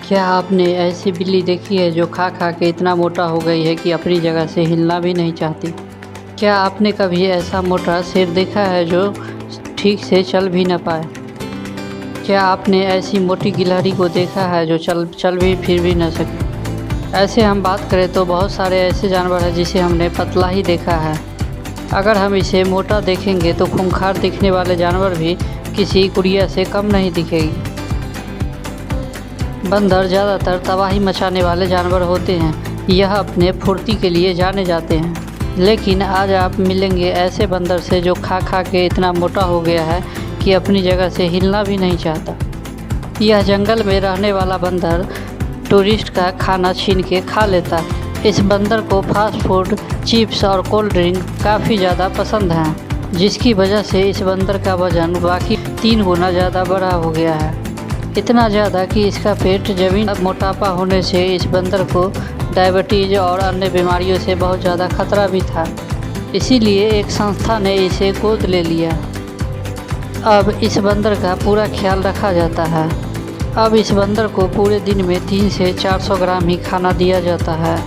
क्या आपने ऐसी बिल्ली देखी है जो खा खा के इतना मोटा हो गई है कि अपनी जगह से हिलना भी नहीं चाहती? क्या आपने कभी ऐसा मोटा शेर देखा है जो ठीक से चल भी न पाए? क्या आपने ऐसी मोटी गिलहरी को देखा है जो चल चल भी फिर भी न सके? ऐसे हम बात करें तो बहुत सारे ऐसे जानवर हैं जिसे हमने पतला ही देखा है। अगर हम इसे मोटा देखेंगे तो खूंखार दिखने वाले जानवर भी किसी गुड़िया से कम नहीं दिखेगी। बंदर ज़्यादातर तबाही मचाने वाले जानवर होते हैं। यह अपने फुर्ती के लिए जाने जाते हैं। लेकिन आज आप मिलेंगे ऐसे बंदर से जो खा खा के इतना मोटा हो गया है कि अपनी जगह से हिलना भी नहीं चाहता। यह जंगल में रहने वाला बंदर टूरिस्ट का खाना छीन के खा लेता है। इस बंदर को फास्ट फूड, चिप्स और कोल्ड ड्रिंक काफ़ी ज़्यादा पसंद हैं, जिसकी वजह से इस बंदर का वज़न बाकी 3 गुना ज़्यादा बड़ा हो गया है। इतना ज़्यादा कि इसका पेट जमीन। मोटापा होने से इस बंदर को डायबिटीज़ और अन्य बीमारियों से बहुत ज़्यादा खतरा भी था। इसीलिए एक संस्था ने इसे गोद ले लिया। अब इस बंदर का पूरा ख्याल रखा जाता है। अब इस बंदर को पूरे दिन में 300 से 400 ग्राम ही खाना दिया जाता है,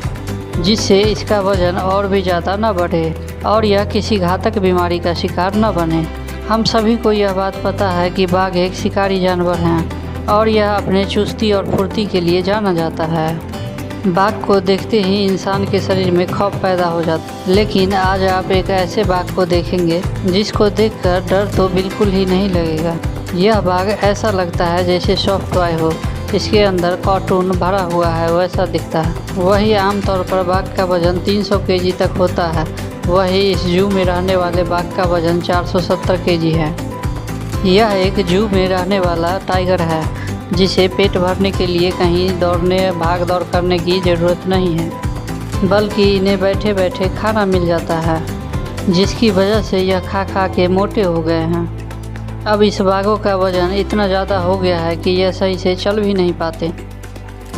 जिससे इसका वज़न और भी ज़्यादा न बढ़े और यह किसी घातक बीमारी का शिकार न बने। हम सभी को यह बात पता है कि बाघ एक शिकारी जानवर हैं और यह अपने चुस्ती और फुर्ती के लिए जाना जाता है। बाघ को देखते ही इंसान के शरीर में खौफ पैदा हो जाता। लेकिन आज आप एक ऐसे बाघ को देखेंगे जिसको देखकर डर तो बिल्कुल ही नहीं लगेगा। यह बाघ ऐसा लगता है जैसे सॉफ्ट टॉय हो, इसके अंदर कार्टून भरा हुआ है वैसा दिखता है। वही आमतौर पर बाघ का वजन 300 केजी तक होता है। वही इस जू में रहने वाले बाघ का वजन 470 केजी है। यह एक जू में रहने वाला टाइगर है, जिसे पेट भरने के लिए कहीं भाग दौड़ करने की ज़रूरत नहीं है, बल्कि इन्हें बैठे बैठे खाना मिल जाता है, जिसकी वजह से यह खा खा के मोटे हो गए हैं। अब इस बाघों का वजन इतना ज़्यादा हो गया है कि यह सही से चल भी नहीं पाते।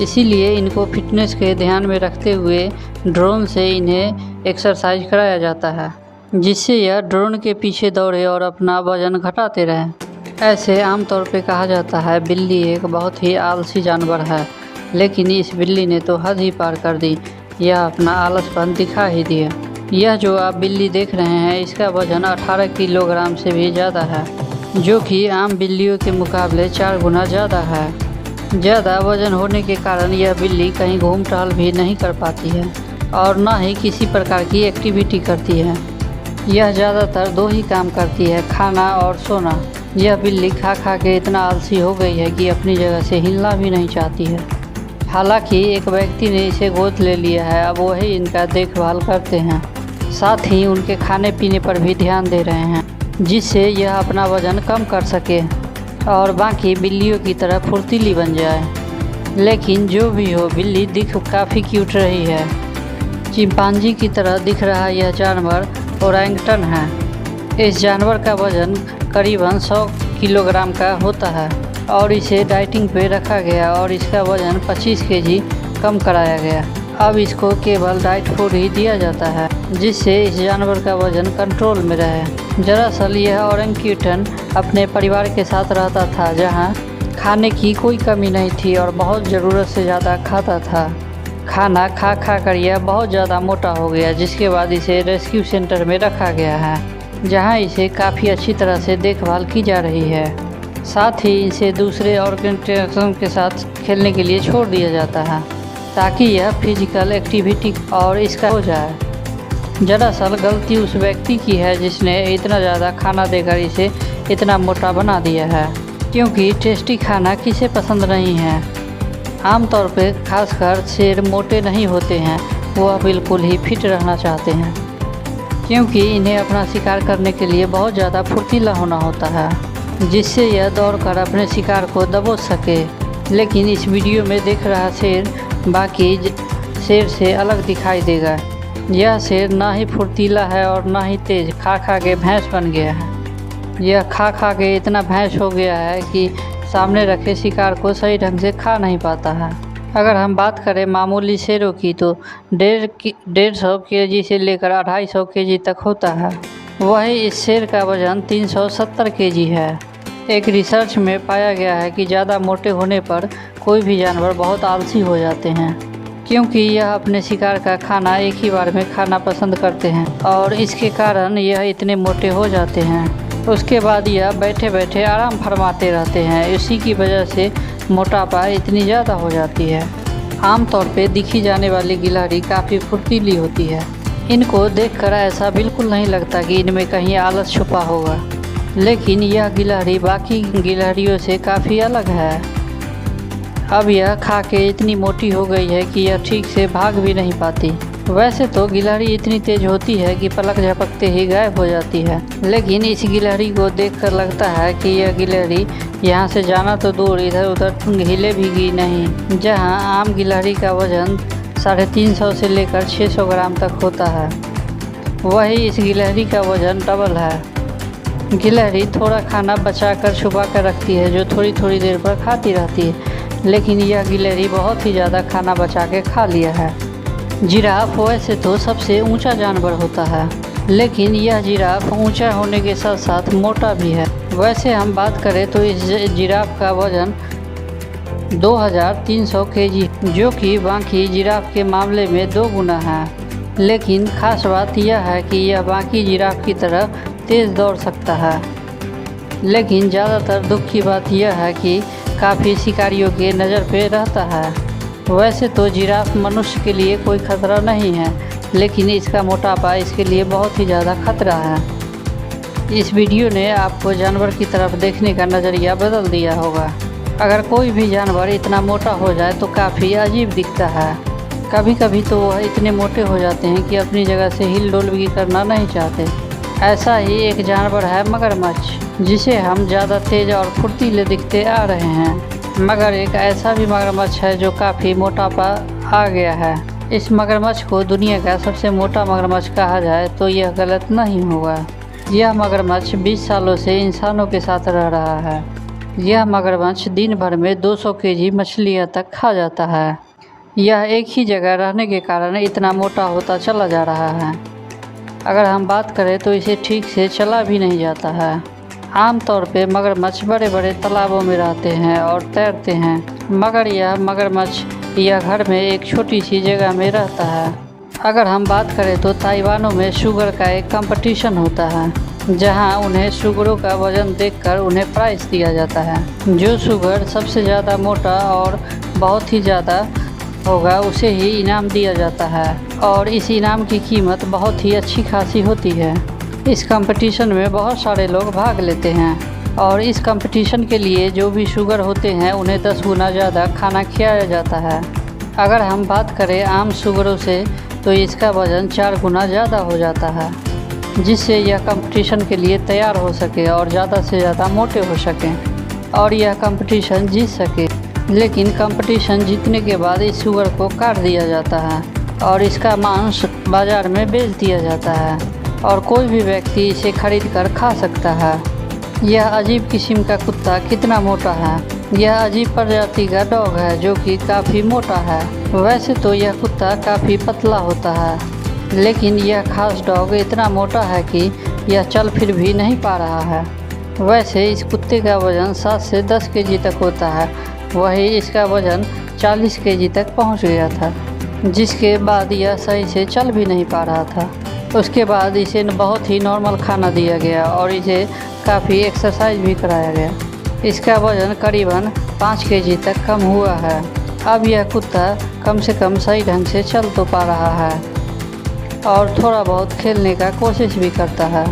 इसीलिए इनको फिटनेस के ध्यान में रखते हुए ड्रोन से इन्हें एक्सरसाइज कराया जाता है, जिससे यह ड्रोन के पीछे दौड़े और अपना वजन घटाते रहें। ऐसे आमतौर पे कहा जाता है बिल्ली एक बहुत ही आलसी जानवर है, लेकिन इस बिल्ली ने तो हद ही पार कर दी। यह अपना आलसपन दिखा ही दिया। यह जो आप बिल्ली देख रहे हैं इसका वजन 18 किलोग्राम से भी ज़्यादा है, जो कि आम बिल्लियों के मुकाबले 4 गुना ज़्यादा है। ज़्यादा वजन होने के कारण यह बिल्ली कहीं घूम टहल भी नहीं कर पाती है और न ही किसी प्रकार की एक्टिविटी करती है। यह ज़्यादातर 2 ही काम करती है, खाना और सोना। यह बिल्ली खा खा के इतना आलसी हो गई है कि अपनी जगह से हिलना भी नहीं चाहती है। हालांकि एक व्यक्ति ने इसे गोद ले लिया है, अब वही इनका देखभाल करते हैं, साथ ही उनके खाने पीने पर भी ध्यान दे रहे हैं, जिससे यह अपना वज़न कम कर सके और बाकी बिल्लियों की तरह फुर्तीली बन जाए। लेकिन जो भी हो, बिल्ली दिख काफ़ी क्यूट रही है। चिंपांजी की तरह दिख रहा यह जानवर ओरंगटन है। इस जानवर का वजन करीबन 100 किलोग्राम का होता है और इसे डाइटिंग पे रखा गया और इसका वजन 25 केजी कम कराया गया। अब इसको केवल डाइट फूड ही दिया जाता है, जिससे इस जानवर का वजन कंट्रोल में रहे। दरअसल यह ओरंगटन अपने परिवार के साथ रहता था, जहाँ खाने की कोई कमी नहीं थी और बहुत ज़रूरत से ज़्यादा खाता था। खाना खा खा कर यह बहुत ज़्यादा मोटा हो गया, जिसके बाद इसे रेस्क्यू सेंटर में रखा गया है, जहां इसे काफ़ी अच्छी तरह से देखभाल की जा रही है। साथ ही इसे दूसरे ऑर्गेनाइजेशन के साथ खेलने के लिए छोड़ दिया जाता है, ताकि यह फिजिकल एक्टिविटी और इसका हो जाए। दरअसल गलती उस व्यक्ति की है जिसने इतना ज़्यादा खाना देकर इसे इतना मोटा बना दिया है, क्योंकि टेस्टी खाना किसे पसंद नहीं है। आमतौर पे खासकर शेर मोटे नहीं होते हैं, वह बिल्कुल ही फिट रहना चाहते हैं, क्योंकि इन्हें अपना शिकार करने के लिए बहुत ज़्यादा फुर्तीला होना होता है, जिससे यह दौड़कर अपने शिकार को दबोच सके। लेकिन इस वीडियो में देख रहा शेर बाकी शेर से अलग दिखाई देगा। यह शेर ना ही फुर्तीला है और ना ही तेज, खा खा के भैंस बन गया है। यह खा खा के इतना भैंस हो गया है कि सामने रखे शिकार को सही ढंग से खा नहीं पाता है। अगर हम बात करें मामूली शेरों की तो 150 केजी से लेकर 250 केजी तक होता है। वही इस शेर का वजन 370 केजी है। एक रिसर्च में पाया गया है कि ज़्यादा मोटे होने पर कोई भी जानवर बहुत आलसी हो जाते हैं, क्योंकि यह अपने शिकार का खाना एक ही बार में खाना पसंद करते हैं और इसके कारण यह इतने मोटे हो जाते हैं। उसके बाद यह बैठे बैठे आराम फरमाते रहते हैं। इसी की वजह से मोटापा इतनी ज़्यादा हो जाती है। आमतौर पे दिखी जाने वाली गिलहरी काफ़ी फुर्तीली होती है। इनको देखकर ऐसा बिल्कुल नहीं लगता कि इनमें कहीं आलस छुपा होगा, लेकिन यह गिलहरी बाकी गिलहरियों से काफ़ी अलग है। अब यह खा के इतनी मोटी हो गई है कि यह ठीक से भाग भी नहीं पाती। वैसे तो गिलहरी इतनी तेज होती है कि पलक झपकते ही गायब हो जाती है, लेकिन इस गिलहरी को देखकर लगता है कि यह गिलहरी यहाँ से जाना तो दूर, इधर उधर हिले भी नहीं। जहाँ आम गिलहरी का वजन 350 से लेकर 600 ग्राम तक होता है, वही इस गिलहरी का वजन डबल है। गिलहरी थोड़ा खाना बचा कर छुपा कर रखती है, जो थोड़ी थोड़ी देर पर खाती रहती है, लेकिन यह गिलहरी बहुत ही ज़्यादा खाना बचा के खा लिया है। जिराफ वैसे तो सबसे ऊंचा जानवर होता है, लेकिन यह जिराफ ऊंचा होने के साथ साथ मोटा भी है। वैसे हम बात करें तो इस जिराफ का वजन 2300 केजी, जो कि बाकी जिराफ के मामले में 2 गुना है। लेकिन ख़ास बात यह है कि यह बाकी जिराफ की तरह तेज़ दौड़ सकता है। लेकिन ज़्यादातर दुख की बात यह है कि काफ़ी शिकारियों के नज़र पे रहता है। वैसे तो जिराफ मनुष्य के लिए कोई खतरा नहीं है, लेकिन इसका मोटापा इसके लिए बहुत ही ज़्यादा खतरा है। इस वीडियो ने आपको जानवर की तरफ देखने का नज़रिया बदल दिया होगा। अगर कोई भी जानवर इतना मोटा हो जाए तो काफ़ी अजीब दिखता है। कभी कभी तो वह इतने मोटे हो जाते हैं कि अपनी जगह से हिल डुल भी करना नहीं चाहते। ऐसा ही एक जानवर है मगरमच्छ, जिसे हम ज़्यादा तेज़ और फुर्तीले दिखते आ रहे हैं। मगर एक ऐसा भी मगरमच्छ है जो काफ़ी मोटापा आ गया है। इस मगरमच्छ को दुनिया का सबसे मोटा मगरमच्छ कहा जाए तो यह गलत नहीं होगा। यह मगरमच्छ 20 सालों से इंसानों के साथ रह रहा है। यह मगरमच्छ दिन भर में 200 केजी मछलियाँ तक खा जाता है। यह एक ही जगह रहने के कारण इतना मोटा होता चला जा रहा है। अगर हम बात करें तो इसे ठीक से चला भी नहीं जाता है। आमतौर पे मगरमच्छ बड़े बड़े तालाबों में रहते हैं और तैरते हैं, मगर यह मगरमच्छ यह घर में एक छोटी सी जगह में रहता है। अगर हम बात करें तो ताइवानों में शुगर का एक कंपटीशन होता है, जहां उन्हें शुगरों का वजन देखकर उन्हें प्राइज़ दिया जाता है। जो शुगर सबसे ज़्यादा मोटा और बहुत ही ज़्यादा होगा उसे ही इनाम दिया जाता है, और इस इनाम की कीमत बहुत ही अच्छी खासी होती है। इस कंपटीशन में बहुत सारे लोग भाग लेते हैं, और इस कंपटीशन के लिए जो भी शुगर होते हैं उन्हें 10 गुना ज़्यादा खाना खिलाया जाता है। अगर हम बात करें आम शुगरों से तो इसका वज़न 4 गुना ज़्यादा हो जाता है, जिससे यह कंपटीशन के लिए तैयार हो सके और ज़्यादा से ज़्यादा मोटे हो सकें और यह कंपटीशन जीत सके। लेकिन कंपटीशन जीतने के बाद इस शुगर को काट दिया जाता है और इसका मांस बाज़ार में बेच दिया जाता है, और कोई भी व्यक्ति इसे खरीद कर खा सकता है। यह अजीब किस्म का कुत्ता कितना मोटा है। यह अजीब प्रजाति का डॉग है जो कि काफ़ी मोटा है। वैसे तो यह कुत्ता काफ़ी पतला होता है, लेकिन यह खास डॉग इतना मोटा है कि यह चल फिर भी नहीं पा रहा है। वैसे इस कुत्ते का वज़न 7 से 10 केजी तक होता है, वही इसका वज़न 40 केजी तक पहुंच गया था, जिसके बाद यह सही से चल भी नहीं पा रहा था। उसके बाद इसे बहुत ही नॉर्मल खाना दिया गया और इसे काफ़ी एक्सरसाइज भी कराया गया। इसका वज़न करीबन 5 केजी तक कम हुआ है। अब यह कुत्ता कम से कम सही ढंग से चल तो पा रहा है और थोड़ा बहुत खेलने का कोशिश भी करता है।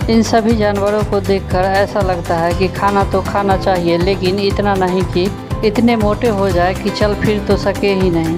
इन सभी जानवरों को देखकर ऐसा लगता है कि खाना तो खाना चाहिए, लेकिन इतना नहीं कि इतने मोटे हो जाए कि चल फिर तो सके ही नहीं।